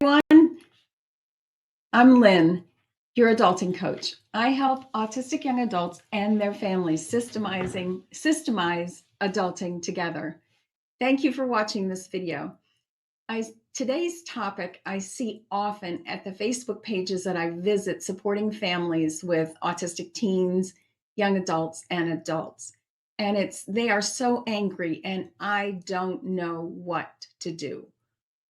Everyone. I'm Lynn, your adulting coach. I help autistic young adults and their families systemize adulting together. Thank you for watching this video. Today's topic I see often at the Facebook pages that I visit supporting families with autistic teens, young adults, and adults. And they are so angry and I don't know what to do.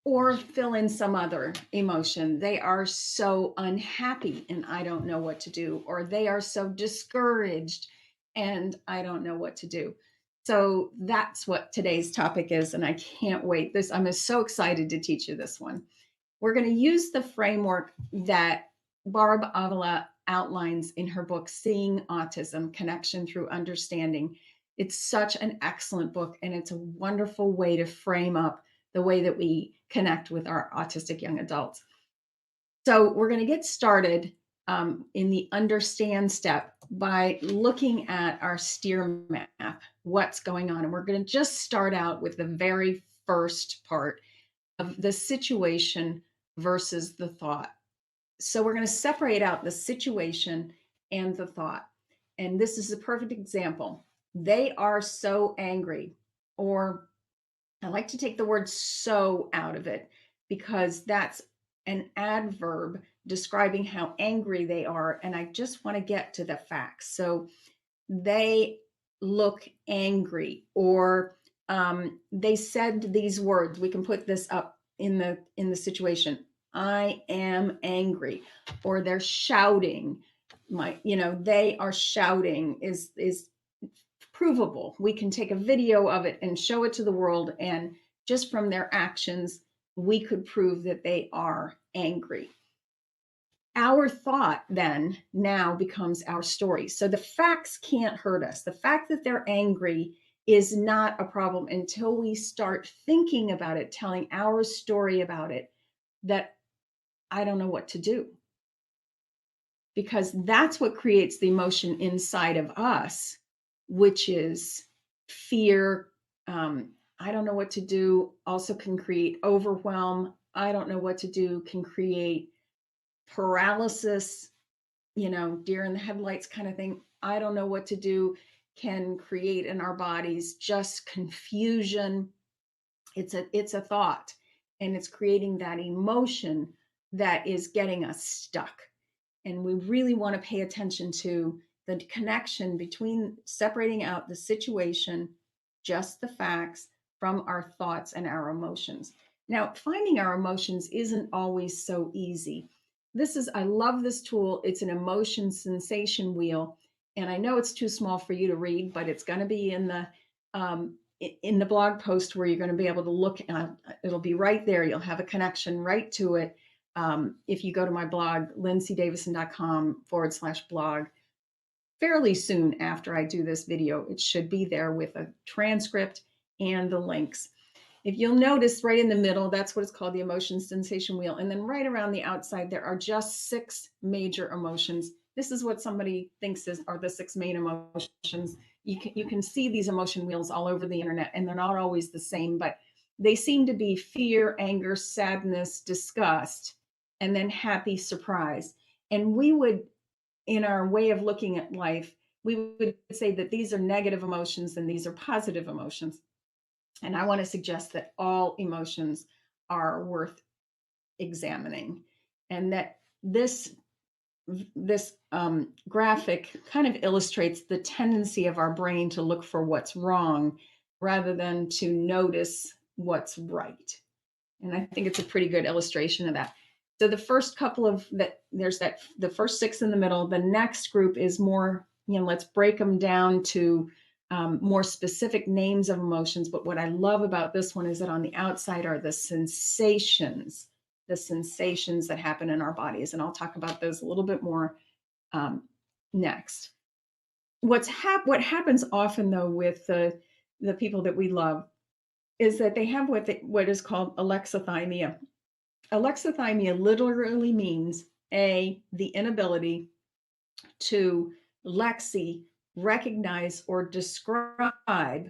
Or fill in some other emotion. They are so unhappy and I don't know what to do. Or they are so discouraged and I don't know what to do. So that's what today's topic is. And I can't wait. I'm so excited to teach you this one. We're going to use the framework that Barb Avila outlines in her book, Seeing Autism: Connection Through Understanding. It's such an excellent book, and it's a wonderful way to frame up the way that we connect with our autistic young adults. So we're going to get started in the understand step by looking at our steer map, what's going on. And we're going to just start out with the very first part of the situation versus the thought. So we're going to separate out the situation and the thought. And this is a perfect example. They are so angry, or I like to take the word so out of it because that's an adverb describing how angry they are. And I just want to get to the facts. So they look angry, or they said these words. We can put this up in the situation. I am angry, or they're shouting. They are shouting is provable. We can take a video of it and show it to the world, and just from their actions, we could prove that they are angry. Our thought then now becomes our story. So the facts can't hurt us. The fact that they're angry is not a problem until we start thinking about it, telling our story about it, that I don't know what to do. Because that's what creates the emotion inside of us, which is fear. I don't know what to do, also can create overwhelm. I don't know what to do can create paralysis, deer in the headlights kind of thing. I don't know what to do can create in our bodies just confusion. It's a thought, and it's creating that emotion that is getting us stuck. And we really want to pay attention to the connection between separating out the situation, just the facts, from our thoughts and our emotions. Now, finding our emotions isn't always so easy. I love this tool. It's an emotion sensation wheel. And I know it's too small for you to read, but it's going to be in the blog post where you're going to be able to look. It'll be right there. You'll have a connection right to it. If you go to my blog, lindsaydavison.com/blog, fairly soon after I do this video, it should be there with a transcript and the links. If you'll notice right in the middle, that's what it's called, the emotion sensation wheel. And then right around the outside, there are just 6 major emotions. This is what somebody thinks are the 6 main emotions. You can see these emotion wheels all over the internet, and they're not always the same, but they seem to be fear, anger, sadness, disgust, and then happy, surprise. And we would, in our way of looking at life, we would say that these are negative emotions and these are positive emotions. And I want to suggest that all emotions are worth examining, and that this graphic kind of illustrates the tendency of our brain to look for what's wrong rather than to notice what's right. And I think it's a pretty good illustration of that. So the first couple of the first 6 in the middle. The next group is more, let's break them down to more specific names of emotions. But what I love about this one is that on the outside are the sensations that happen in our bodies. And I'll talk about those a little bit more next. What happens often, though, with the people that we love is that they have what is called alexithymia. Alexithymia literally means the inability to recognize or describe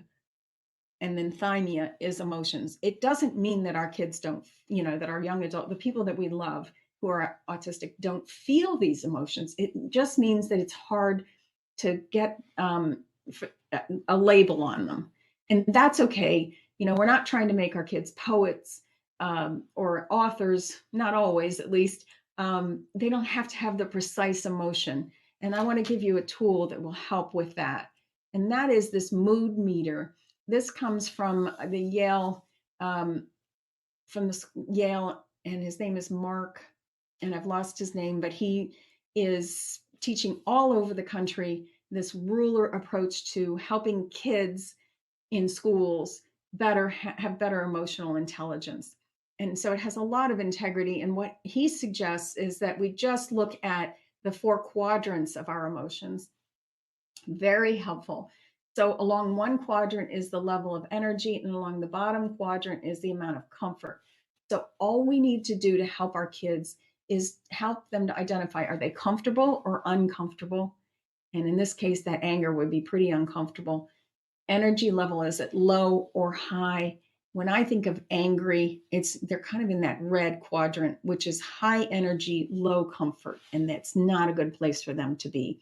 and then thymia is emotions. It doesn't mean that our kids don't, that our young adult, the people that we love who are autistic don't feel these emotions. It just means that it's hard to get a label on them. And that's okay. We're not trying to make our kids poets or authors, not always at least. They don't have to have the precise emotion. And I want to give you a tool that will help with that. And that is this mood meter. This comes from the Yale, and his name is Mark, and I've lost his name, but he is teaching all over the country this ruler approach to helping kids in schools have better emotional intelligence. And so it has a lot of integrity. And what he suggests is that we just look at the 4 quadrants of our emotions. Very helpful. So along one quadrant is the level of energy, and along the bottom quadrant is the amount of comfort. So all we need to do to help our kids is help them to identify, are they comfortable or uncomfortable? And in this case, that anger would be pretty uncomfortable. Energy level, is it low or high? When I think of angry, they're kind of in that red quadrant, which is high energy, low comfort, and that's not a good place for them to be.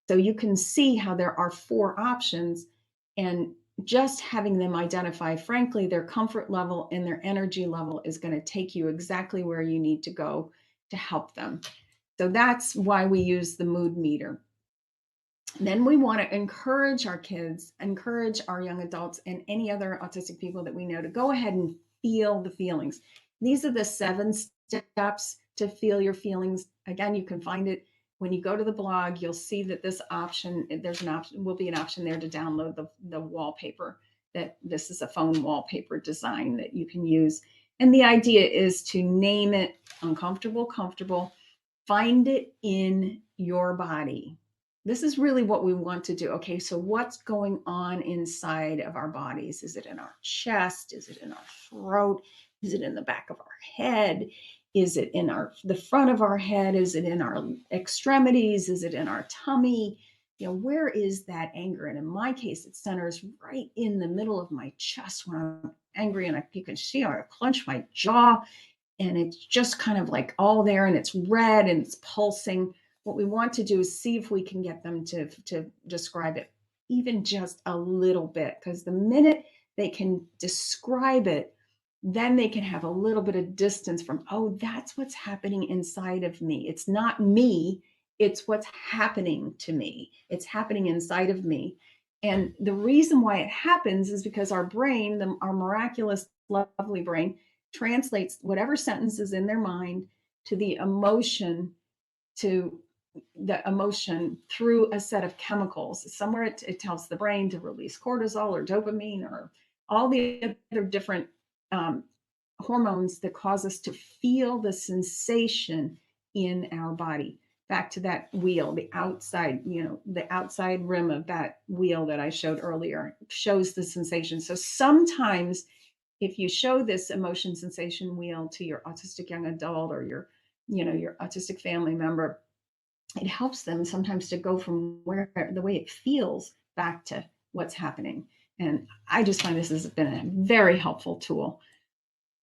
So you can see how there are 4 options, and just having them identify, frankly, their comfort level and their energy level is going to take you exactly where you need to go to help them. So that's why we use the mood meter. Then we want to encourage our kids, encourage our young adults, and any other autistic people that we know to go ahead and feel the feelings. These are the 7 steps to feel your feelings. Again, you can find it when you go to the blog. You'll see that this option, will be an option there to download the wallpaper. That this is a phone wallpaper design that you can use. And the idea is to name it uncomfortable, comfortable, find it in your body. This is really what we want to do. Okay, so what's going on inside of our bodies? Is it in our chest? Is it in our throat? Is it in the back of our head? Is it in the front of our head? Is it in our extremities? Is it in our tummy? Where is that anger? And in my case, it centers right in the middle of my chest when I'm angry, and you can see how I clench my jaw, and it's just kind of like all there, and it's red and it's pulsing. What we want to do is see if we can get them to describe it, even just a little bit, because the minute they can describe it, then they can have a little bit of distance from, oh, that's what's happening inside of me. It's not me, it's what's happening to me. It's happening inside of me. And the reason why it happens is because our brain, our miraculous, lovely brain, translates whatever sentence is in their mind to the emotion through a set of chemicals. Somewhere it tells the brain to release cortisol or dopamine or all the other different hormones that cause us to feel the sensation in our body. Back to that wheel, the outside rim of that wheel that I showed earlier shows the sensation. So sometimes if you show this emotion sensation wheel to your autistic young adult or your autistic family member, it helps them sometimes to go from the way it feels back to what's happening. And I just find this has been a very helpful tool.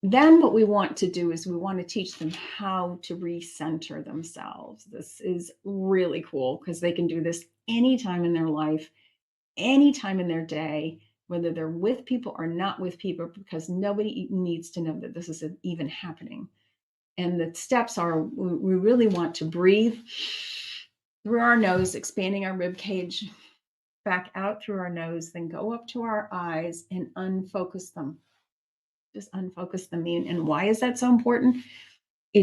Then what we want to do is we want to teach them how to recenter themselves. This is really cool because they can do this anytime in their life, anytime in their day, whether they're with people or not with people, because nobody needs to know that this is even happening. And the steps are, we really want to breathe through our nose, expanding our rib cage, back out through our nose, then go up to our eyes and unfocus them. Just unfocus them. And why is that so important?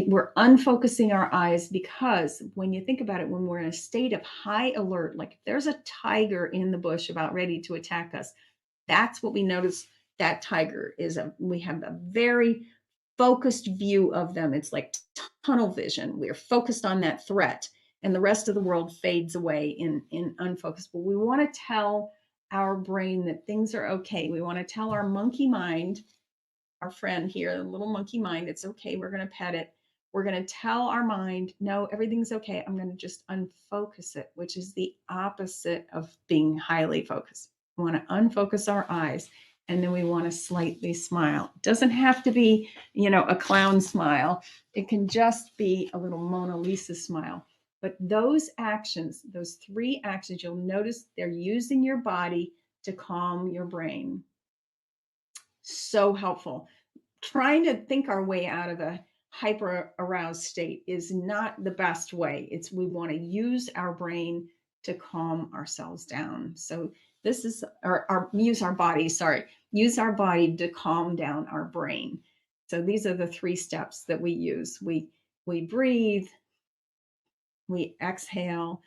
We're unfocusing our eyes because when you think about it, when we're in a state of high alert, like if there's a tiger in the bush about ready to attack us, that's what we notice. That tiger we have a very focused view of them. It's like tunnel vision. We're focused on that threat, and the rest of the world fades away in unfocused. But we want to tell our brain that things are okay. We want to tell our monkey mind, our friend here, the little monkey mind, it's okay. We're going to pet it. We're going to tell our mind, no, everything's okay. I'm going to just unfocus it, which is the opposite of being highly focused. We want to unfocus our eyes. And then we want to slightly smile. It doesn't have to be, a clown smile. It can just be a little Mona Lisa smile. But those actions, those 3 actions, you'll notice they're using your body to calm your brain. So helpful. Trying to think our way out of a hyper aroused state is not the best way. We want to use our brain to calm ourselves down. So this is use our body to calm down our brain. So these are the 3 steps that we use. We breathe, we exhale,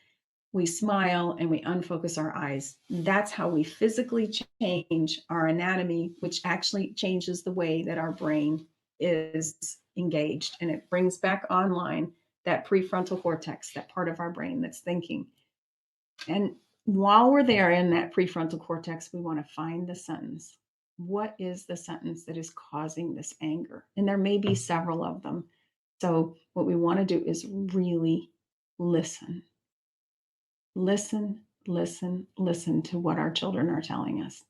we smile, and we unfocus our eyes. That's how we physically change our anatomy, which actually changes the way that our brain is engaged. And it brings back online that prefrontal cortex, that part of our brain that's thinking. And while we're there in that prefrontal cortex, we want to find the sentence. What is the sentence that is causing this anger? And there may be several of them. So what we want to do is really listen. Listen to what our children are telling us.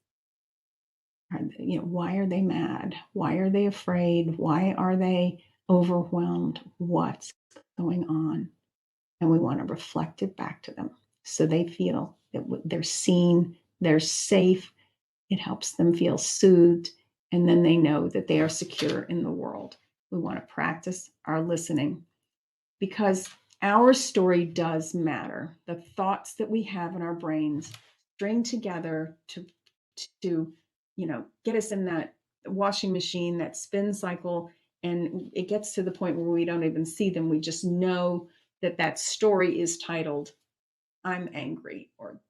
Why are they mad? Why are they afraid? Why are they overwhelmed? What's going on? And we want to reflect it back to them so they feel that they're seen, they're safe. It helps them feel soothed, and then they know that they are secure in the world. We want to practice our listening because our story does matter. The thoughts that we have in our brains string together to get us in that washing machine, that spin cycle, and it gets to the point where we don't even see them. We just know that story is titled, I'm angry, or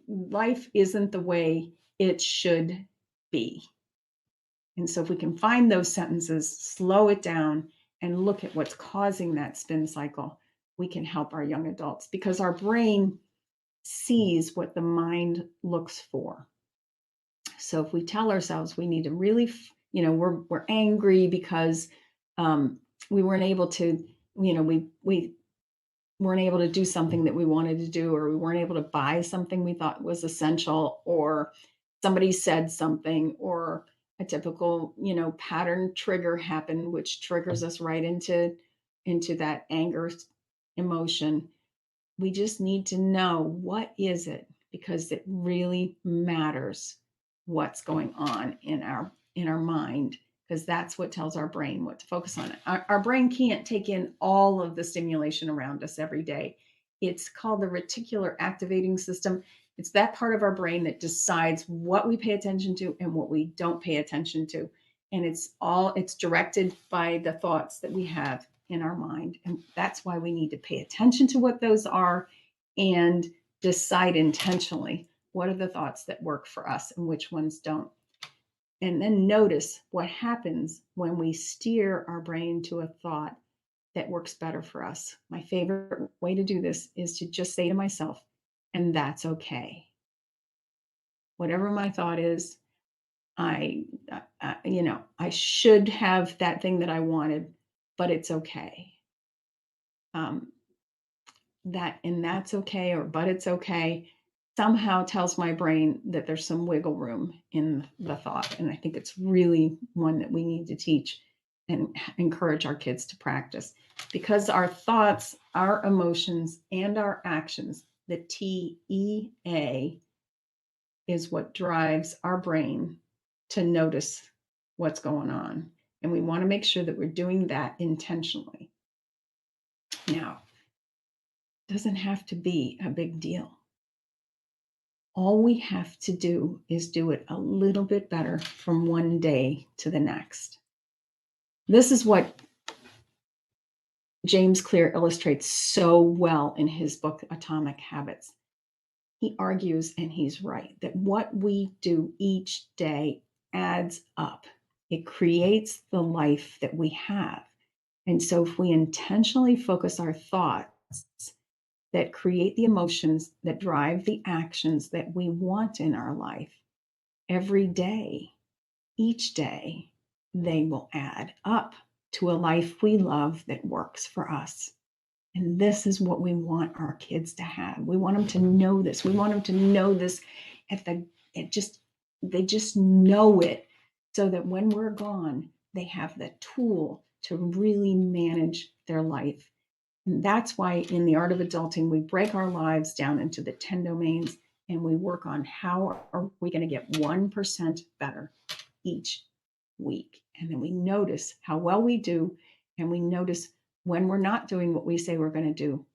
life isn't the way it should be. And so if we can find those sentences, slow it down, and look at what's causing that spin cycle, we can help our young adults because our brain sees what the mind looks for. So if we tell ourselves we need to really, we're angry because we weren't able to, we weren't able to do something that we wanted to do, or we weren't able to buy something we thought was essential, or somebody said something, or a typical, pattern trigger happened, which triggers us right into that anger emotion. We just need to know what is it, because it really matters what's going on in our mind, because that's what tells our brain what to focus on. Our brain can't take in all of the stimulation around us every day. It's called the reticular activating system. It's that part of our brain that decides what we pay attention to and what we don't pay attention to. And it's directed by the thoughts that we have in our mind. And that's why we need to pay attention to what those are and decide intentionally what are the thoughts that work for us and which ones don't. And then notice what happens when we steer our brain to a thought that works better for us. My favorite way to do this is to just say to myself, and that's okay. Whatever my thought is, I should have that thing that I wanted, but it's okay. That's okay, or but it's okay, somehow tells my brain that there's some wiggle room in the thought. And I think it's really one that we need to teach and encourage our kids to practice, because our thoughts, our emotions, and our actions, the TEA, is what drives our brain to notice what's going on. And we want to make sure that we're doing that intentionally. Now, it doesn't have to be a big deal. All we have to do is do it a little bit better from one day to the next. This is what James Clear illustrates so well in his book, Atomic Habits. He argues, and he's right, that what we do each day adds up. It creates the life that we have. And so if we intentionally focus our thoughts that create the emotions that drive the actions that we want in our life every day, each day, they will add up to a life we love that works for us. And this is what we want our kids to have. We want them to know this. We want them to know this at just they just know it, so that when we're gone, they have the tool to really manage their life. And that's why in the art of adulting, we break our lives down into the 10 domains, and we work on how are we going to get 1% better each week. And then we notice how well we do, and we notice when we're not doing what we say we're going to do.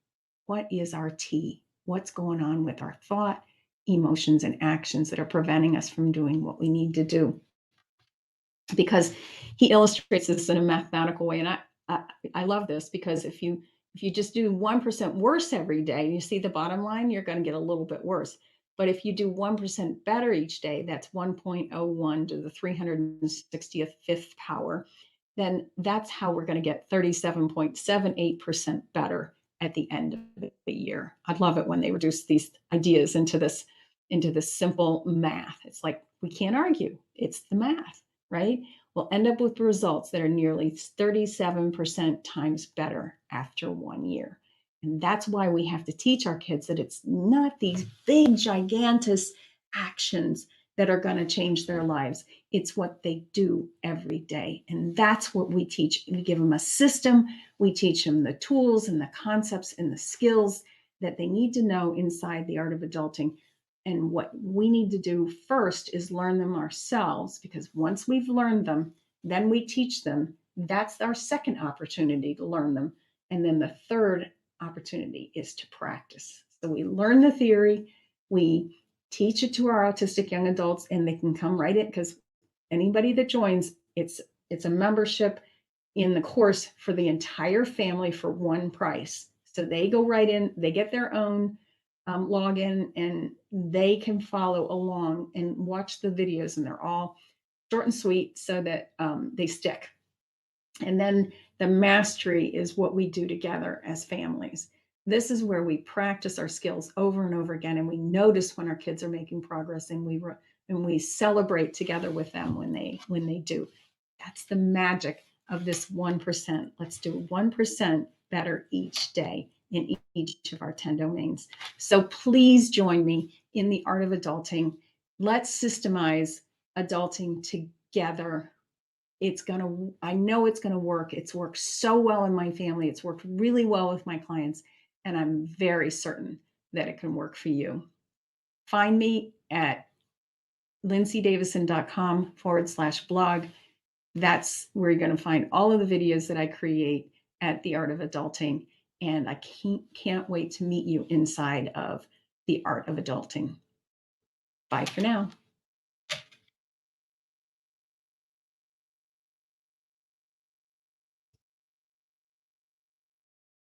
What is our T? What's going on with our thought, emotions, and actions that are preventing us from doing what we need to do? Because he illustrates this in a mathematical way, and I love this, because if you just do 1% worse every day, you see the bottom line, you're going to get a little bit worse. But if you do 1% better each day, that's 1.01 to the 365th power, then that's how we're going to get 37.78% better at the end of the year. I'd love it when they reduce these ideas into this simple math. It's like, we can't argue. It's the math, right? We'll end up with results that are nearly 37% times better after 1 year. And that's why we have to teach our kids that it's not these big, gigantic actions that are going to change their lives. It's what they do every day. And that's what we teach. We give them a system. We teach them the tools and the concepts and the skills that they need to know inside the art of adulting. And what we need to do first is learn them ourselves, because once we've learned them, then we teach them. That's our second opportunity to learn them. And then the third opportunity is to practice. So we learn the theory, we teach it to our autistic young adults, and they can come right in, because anybody that joins, it's a membership in the course for the entire family for one price. So they go right in, they get their own login, and they can follow along and watch the videos, and they're all short and sweet so that they stick. And then the mastery is what we do together as families. This is where we practice our skills over and over again, and we notice when our kids are making progress, and we celebrate together with them when they do. That's the magic of this 1%. Let's do 1% better each day in each of our 10 domains. So please join me in the art of adulting. Let's systemize adulting together. I know it's going to work. It's worked so well in my family. It's worked really well with my clients. And I'm very certain that it can work for you. Find me at lindsaydavison.com/blog. That's where you're going to find all of the videos that I create at the Art of Adulting. And I can't wait to meet you inside of the Art of Adulting. Bye for now.